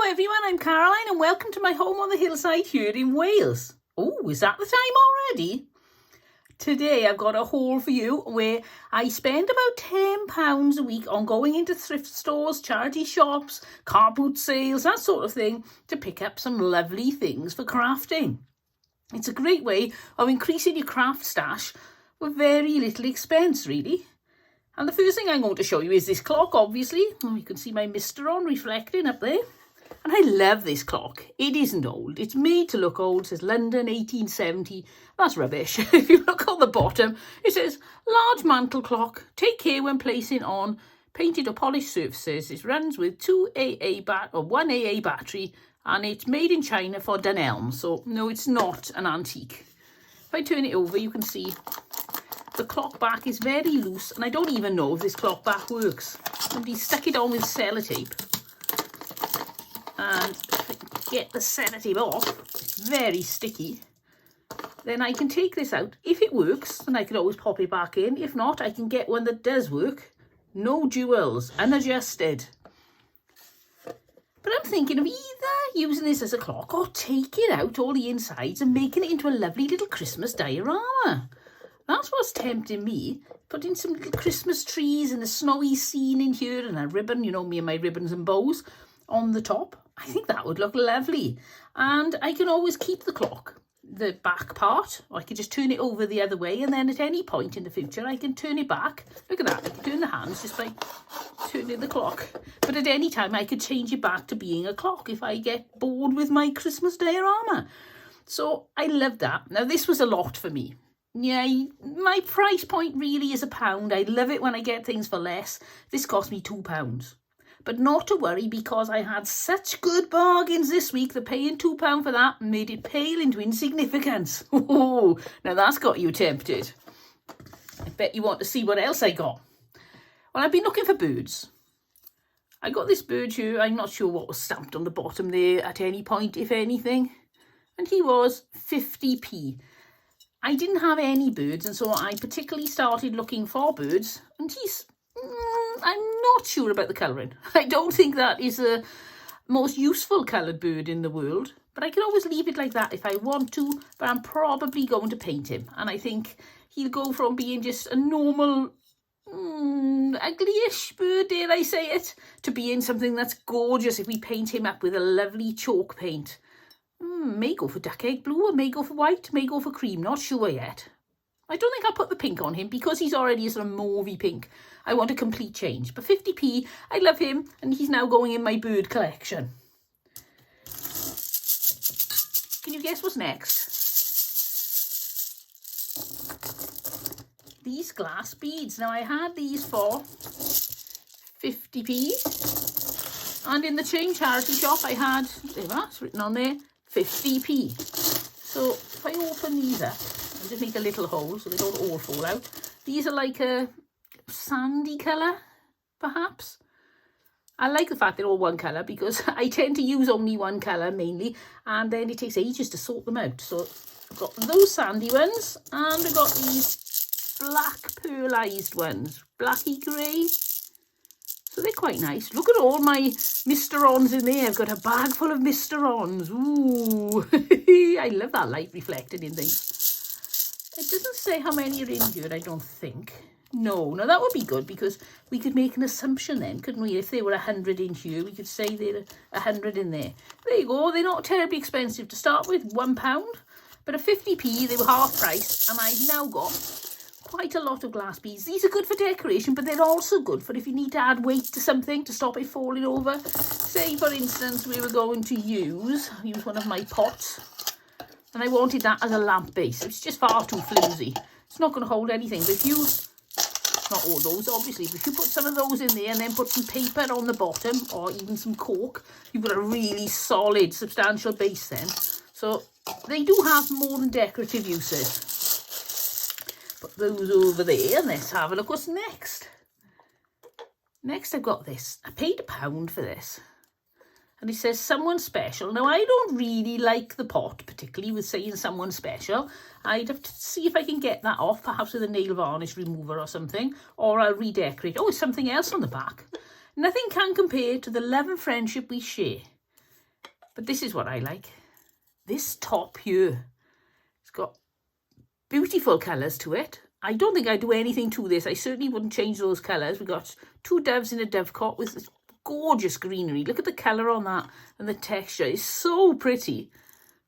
everyone, I'm Caroline and welcome to my home on the hillside here in Wales. Oh, is that the time already? Today I've got a haul for you where I spend about £10 a week on going into thrift stores, charity shops, car boot sales, that sort of thing, to pick up some lovely things for crafting. It's a great way of increasing your craft stash with very little expense, really. And the first thing I'm going to show you is this clock, obviously. Oh, you can see my mister on reflecting up there. And I love this clock. It isn't old. It's made to look old. It says London 1870. That's rubbish. If you look on the bottom, it says large mantle clock. Take care when placing on painted or polished surfaces. It runs with 1 AA battery and it's made in China for Dunelm. So no, it's not an antique. If I turn it over, you can see the clock back is very loose and I don't even know if this clock back works. Somebody stuck it on with sellotape. And if I can get the sellotape off, it's very sticky. Then I can take this out. If it works, then I can always pop it back in. If not, I can get one that does work. No jewels, unadjusted. But I'm thinking of either using this as a clock or taking out all the insides and making it into a lovely little Christmas diorama. That's what's tempting me. Putting some little Christmas trees and a snowy scene in here and a ribbon, you know, me and my ribbons and bows on the top. I think that would look lovely. And I can always keep the clock, the back part, or I could just turn it over the other way, and then at any point in the future I can turn it back. Look at that, I can turn the hands just by turning the clock. But at any time I could change it back to being a clock if I get bored with my Christmas diorama. So I love that. Now this was a lot for me. Yeah, my price point really is £1. I love it when I get things for less. This cost me £2. But not to worry, because I had such good bargains this week that paying £2 for that made it pale into insignificance. Oh, now that's got you tempted. I bet you want to see what else I got. Well, I've been looking for birds. I got this bird here. I'm not sure what was stamped on the bottom there at any point, if anything. And he was 50p. I didn't have any birds, and so I particularly started looking for birds. And he's... I'm not sure about the colouring. I don't think that is the most useful coloured bird in the world. But I can always leave it like that if I want to. But I'm probably going to paint him. And I think he'll go from being just a normal, ugly-ish bird, dare I say it, to being something that's gorgeous if we paint him up with a lovely chalk paint. May go for duck egg blue, or may go for white, may go for cream. Not sure yet. I don't think I'll put the pink on him because he's already a sort of mauvey pink. I want a complete change. But 50p, I love him, and he's now going in my bird collection. Can you guess what's next? These glass beads. Now, I had these for 50p. And in the chain charity shop, I had, there we are, it's written on there, 50p. So if I open these up, I'll just make a little hole so they don't all fall out. These are like a sandy colour, perhaps. I like the fact they're all one colour because I tend to use only one colour mainly, and then it takes ages to sort them out. So I've got those sandy ones, and I've got these black pearlised ones, blacky grey. So they're quite nice. Look at all my Mr-Ons in there. I've got a bag full of Mr-Ons. Ooh, I love that light reflected in things. It doesn't say how many are in here, I don't think. No, that would be good because we could make an assumption then, couldn't we? If there were 100 in here, we could say there are 100 in there. There you go. They're not terribly expensive to start with, £1. But at 50p, they were half price, and I've now got quite a lot of glass beads. These are good for decoration, but they're also good for if you need to add weight to something to stop it falling over. Say, for instance, we were going to use one of my pots, and I wanted that as a lamp base. It's just far too flimsy. It's not going to hold anything. But if you, not all those obviously, but if you put some of those in there and then put some paper on the bottom or even some cork, you've got a really solid, substantial base then. So they do have more than decorative uses. Put those over there and let's have a look what's next. Next I've got this. I paid £1 for this. And it says someone special. Now, I don't really like the pot, particularly with saying someone special. I'd have to see if I can get that off, perhaps with a nail varnish remover or something, or I'll redecorate. Oh, there's something else on the back. Nothing can compare to the love and friendship we share. But this is what I like. This top here, it's got beautiful colours to it. I don't think I'd do anything to this. I certainly wouldn't change those colours. We've got 2 doves in a dovecot with this gorgeous greenery. Look at the colour on that and the texture. It's so pretty.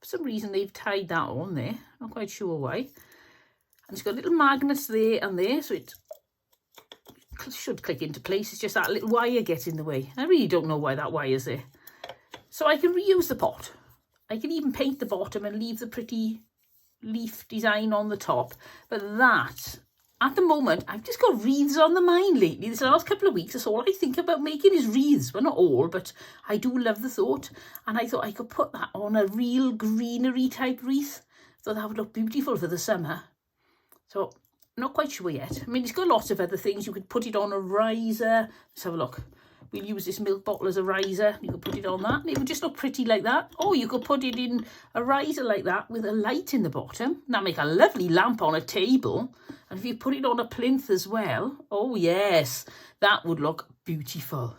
For some reason, they've tied that on there. Not quite sure why. And it's got little magnets there and there, so it should click into place. It's just that little wire gets in the way. I really don't know why that wire's there. So I can reuse the pot. I can even paint the bottom and leave the pretty leaf design on the top. But that, at the moment, I've just got wreaths on the mind lately. This last couple of weeks, that's all I think about making is wreaths. Well, not all, but I do love the thought. And I thought I could put that on a real greenery type wreath. So that would look beautiful for the summer. So, not quite sure yet. I mean, it's got lots of other things. You could put it on a riser. Let's have a look. We'll use this milk bottle as a riser. You could put it on that and it would just look pretty like that. Or you could put it in a riser like that with a light in the bottom. That'll make a lovely lamp on a table. And if you put it on a plinth as well, oh yes, that would look beautiful.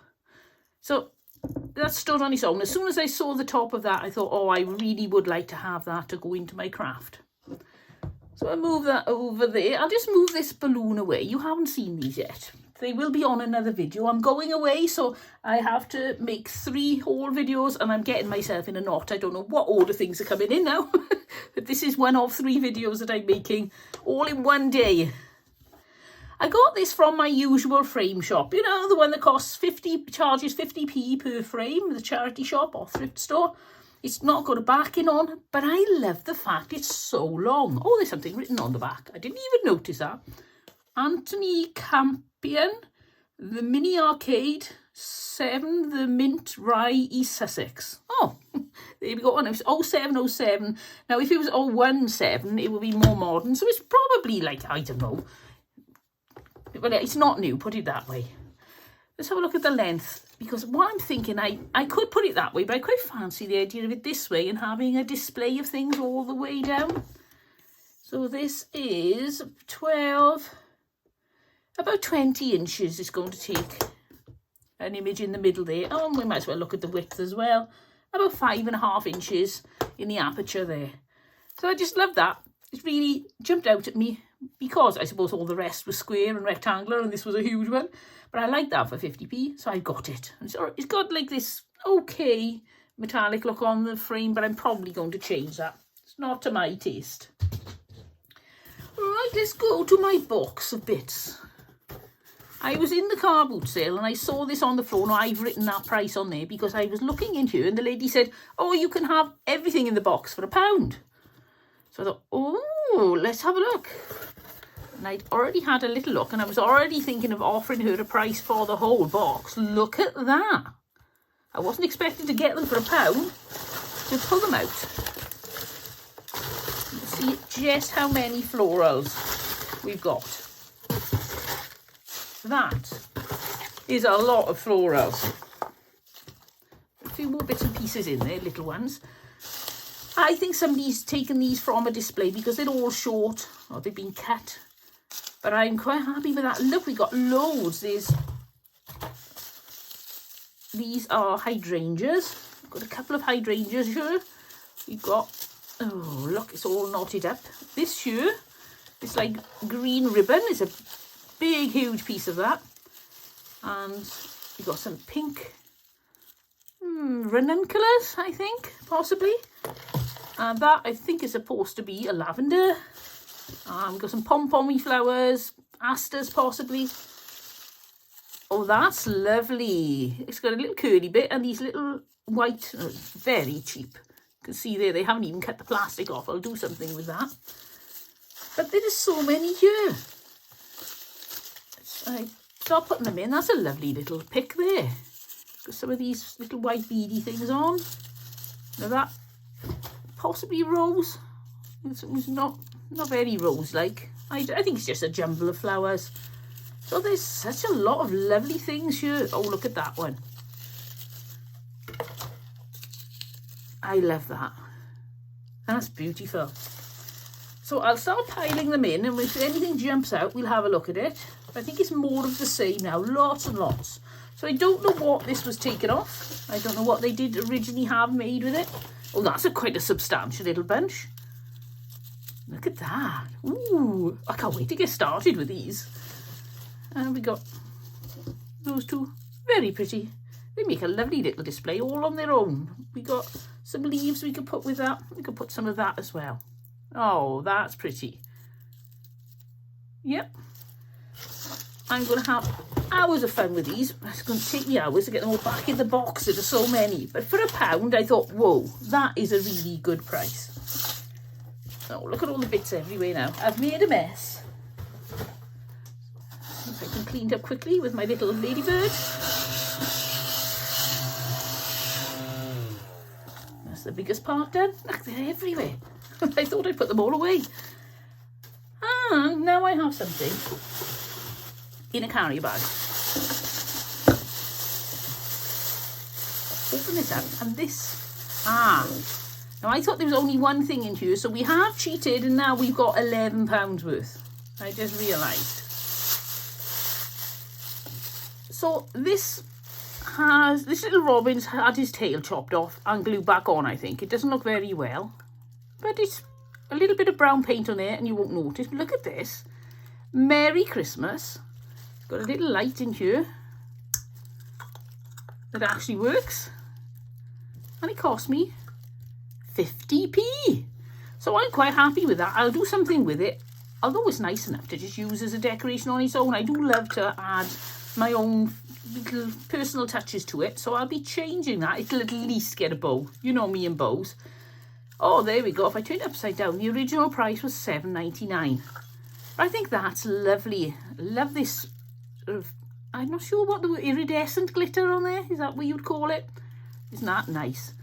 So that stood on its own. As soon as I saw the top of that, I thought, oh, I really would like to have that to go into my craft. So I'll move that over there. I'll just move this balloon away. You haven't seen these yet. They will be on another video. I'm going away, so I have to make 3 haul videos and I'm getting myself in a knot. I don't know what order things are coming in now. But this is one of 3 videos that I'm making all in one day. I got this from my usual frame shop. You know, the one that charges 50p per frame, the charity shop or thrift store. It's not got a backing on, but I love the fact it's so long. Oh, there's something written on the back. I didn't even notice that. Anthony Campion, the Mini Arcade, 7, the Mint Rye, East Sussex. Oh, there we go. And it was 0707. Now, if it was 017, it would be more modern. So it's probably like, I don't know. But it's not new, put it that way. Let's have a look at the length. Because what I'm thinking, I could put it that way, but I quite fancy the idea of it this way and having a display of things all the way down. So this is about 20 inches it's going to take. An image in the middle there. Oh, we might as well look at the width as well. About 5.5 inches in the aperture there. So I just love that. It really jumped out at me because I suppose all the rest was square and rectangular and this was a huge one. But I like that for 50p, so I got it. And so it's got like this okay metallic look on the frame, but I'm probably going to change that. It's not to my taste. Right, let's go to my box of bits. I was in the car boot sale and I saw this on the floor. Now, I've written that price on there because I was looking into it and the lady said, oh, you can have everything in the box for £1. So I thought, oh, let's have a look. And I'd already had a little look and I was already thinking of offering her a price for the whole box. Look at that. I wasn't expecting to get them for £1. To pull them out. See just how many florals we've got. That is a lot of florals. A few more bits and pieces in there, little ones. I think somebody's taken these from a display because they're all short or they've been cut. But I'm quite happy with that. Look, we got loads. These are hydrangeas. We've got a couple of hydrangeas here. We've got, oh, look, it's all knotted up. This here, it's like green ribbon. It's a big, huge piece of that. And we've got some pink ranunculus, I think, possibly. And that, I think, is supposed to be a lavender. We've got some pom-pommy flowers, asters possibly. Oh, that's lovely. It's got a little curly bit and these little white, very cheap. You can see there, they haven't even cut the plastic off. I'll do something with that. But there are so many here. I start putting them in. That's a lovely little pick there. Got some of these little white beady things on. Now that, possibly rose. It's not very rose-like. I think it's just a jumble of flowers. So there's such a lot of lovely things here. Oh, look at that one. I love that. That's beautiful. So I'll start piling them in, and if anything jumps out, we'll have a look at it. I think it's more of the same now. Lots and lots. So I don't know what this was taken off. I don't know what they did originally have made with it. Oh, that's quite a substantial little bunch. Look at that. Ooh, I can't wait to get started with these. And we got those two. Very pretty. They make a lovely little display all on their own. We got some leaves we could put with that. We could put some of that as well. Oh, that's pretty. Yep. I'm going to have hours of fun with these. It's going to take me hours to get them all back in the box. There are so many. But for £1, I thought, whoa, that is a really good price. Oh, look at all the bits everywhere now. I've made a mess. If I can clean it up quickly with my little ladybird. That's the biggest part done. Look, they're everywhere. I thought I'd put them all away. And now I have something in a carry bag. Open this up, and this, now I thought there was only one thing in here, so we have cheated and now we've got £11 worth. I just realised. So this little robin's had his tail chopped off and glued back on, I think. It doesn't look very well, but it's a little bit of brown paint on there and you won't notice. But look at this. Merry Christmas. Got a little light in here that actually works. And it cost me 50p. So I'm quite happy with that. I'll do something with it. Although it's nice enough to just use as a decoration on its own, I do love to add my own little personal touches to it. So I'll be changing that. It'll at least get a bow. You know me and bows. Oh, there we go. If I turn it upside down, the original price was £7.99. I think that's lovely. I love this sort of, I'm not sure what the iridescent glitter on there. Is that what you'd call it? Isn't that nice?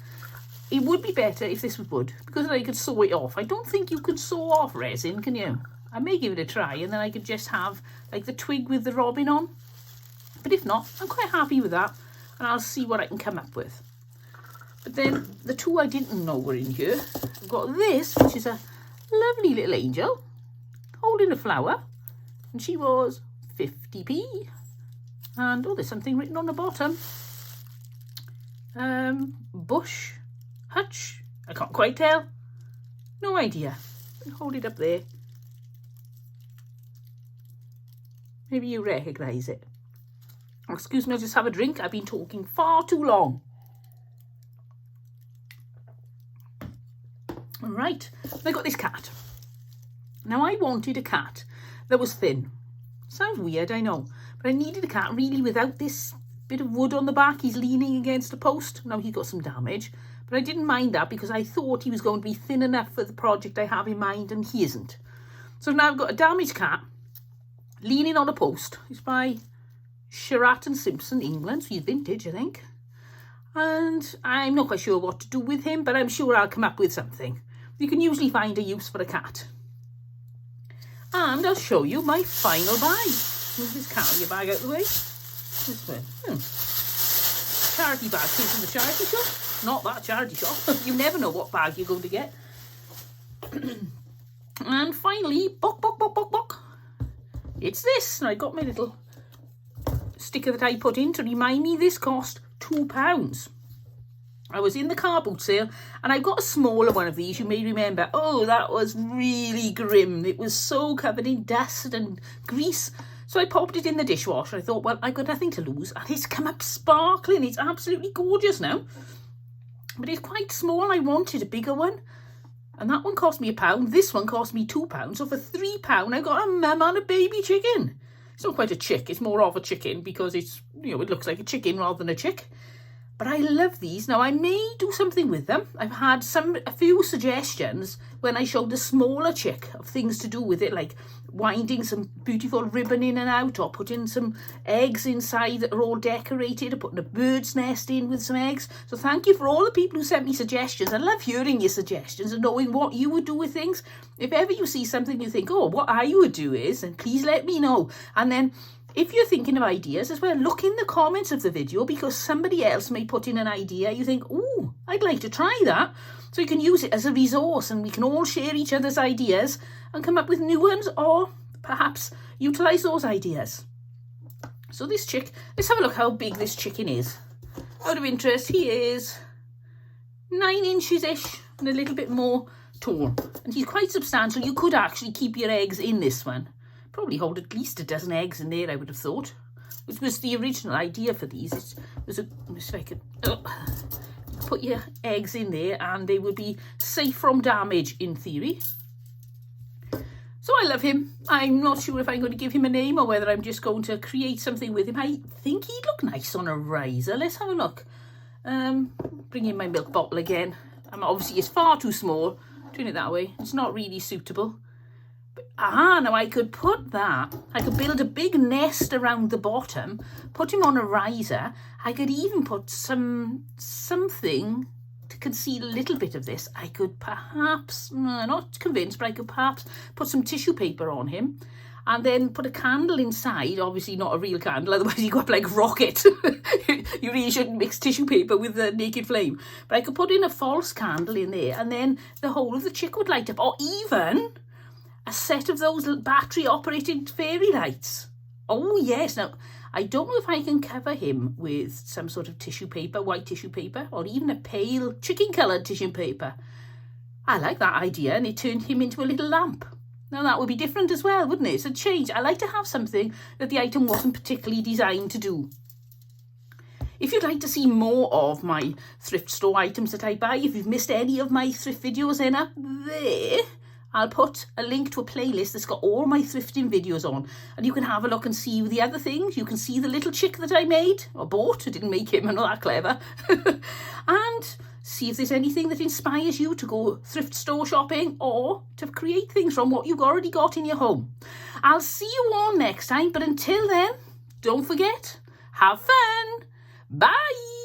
It would be better if this was wood, because then I could sew it off. I don't think you could sew off resin, can you? I may give it a try, and then I could just have like the twig with the robin on. But if not, I'm quite happy with that, and I'll see what I can come up with. But then the two I didn't know were in here. I've got this, which is a lovely little angel holding a flower, and she was 50p. And oh, there's something written on the bottom. Bush, hutch, I can't quite tell. No idea. Hold it up there. Maybe you recognise it. Excuse me, I'll just have a drink. I've been talking far too long. Right, I got this cat. Now I wanted a cat that was thin. Sounds weird, I know. But I needed a cat really without this bit of wood on the back. He's leaning against a post. Now he got some damage. But I didn't mind that because I thought he was going to be thin enough for the project I have in mind, and he isn't. So now I've got a damaged cat leaning on a post. It's by Sherat and Simpson, England. So he's vintage, I think. And I'm not quite sure what to do with him, but I'm sure I'll come up with something. You can usually find a use for a cat. And I'll show you my final bag. Move this carrier bag out of the way. This way. Charity bag came from the charity shop. Not that charity shop. You never know what bag you're going to get. And finally, bok, bok, bok, bok, bok. It's this. And I got my little sticker that I put in to remind me this cost £2. I was in the car boot sale and I got a smaller one of these. You may remember. Oh, that was really grim. It was so covered in dust and grease. So I popped it in the dishwasher. I thought, well, I've got nothing to lose. And it's come up sparkling. It's absolutely gorgeous now. But it's quite small. I wanted a bigger one. And that one cost me £1. This one cost me £2. So for £3, I got a mum and a baby chicken. It's not quite a chick. It's more of a chicken because it's, you know, it looks like a chicken rather than a chick. But I love these. Now, I may do something with them. I've had a few suggestions when I showed the smaller chick of things to do with it, like winding some beautiful ribbon in and out, or putting some eggs inside that are all decorated, or putting a bird's nest in with some eggs. So thank you for all the people who sent me suggestions. I love hearing your suggestions and knowing what you would do with things. If ever you see something you think, oh, what I would do is, then please let me know. And then if you're thinking of ideas as well, look in the comments of the video, because somebody else may put in an idea. You think, oh, I'd like to try that. So you can use it as a resource and we can all share each other's ideas and come up with new ones, or perhaps utilise those ideas. So this chick, let's have a look how big this chicken is. Out of interest, he is 9 inches-ish and a little bit more tall. And he's quite substantial. You could actually keep your eggs in this one. Probably hold at least a dozen eggs in there, I would have thought. Which was the original idea for these. It was if I could put your eggs in there and they would be safe from damage in theory. So I love him. I'm not sure if I'm going to give him a name or whether I'm just going to create something with him. I think he'd look nice on a riser. Let's have a look. Bring in my milk bottle again. Obviously it's far too small. Turn it that way. It's not really suitable. But, now I could put that. I could build a big nest around the bottom, put him on a riser. I could even put something to conceal a little bit of this. I could perhaps, not convinced, but I could perhaps put some tissue paper on him and then put a candle inside. Obviously not a real candle, otherwise you go up like rocket. You really shouldn't mix tissue paper with the naked flame. But I could put in a false candle in there and then the whole of the chick would light up. Or even a set of those battery operated fairy lights. Oh yes. Now, I don't know if I can cover him with some sort of tissue paper, white tissue paper, or even a pale chicken coloured tissue paper. I like that idea, and it turned him into a little lamp. Now that would be different as well, wouldn't it? It's a change. I like to have something that the item wasn't particularly designed to do. If you'd like to see more of my thrift store items that I buy, if you've missed any of my thrift videos, then up there, I'll put a link to a playlist that's got all my thrifting videos on. And you can have a look and see the other things. You can see the little chick that I made, or bought. I didn't make him, I'm not that clever. And see if there's anything that inspires you to go thrift store shopping or to create things from what you've already got in your home. I'll see you all next time, but until then, don't forget, have fun. Bye.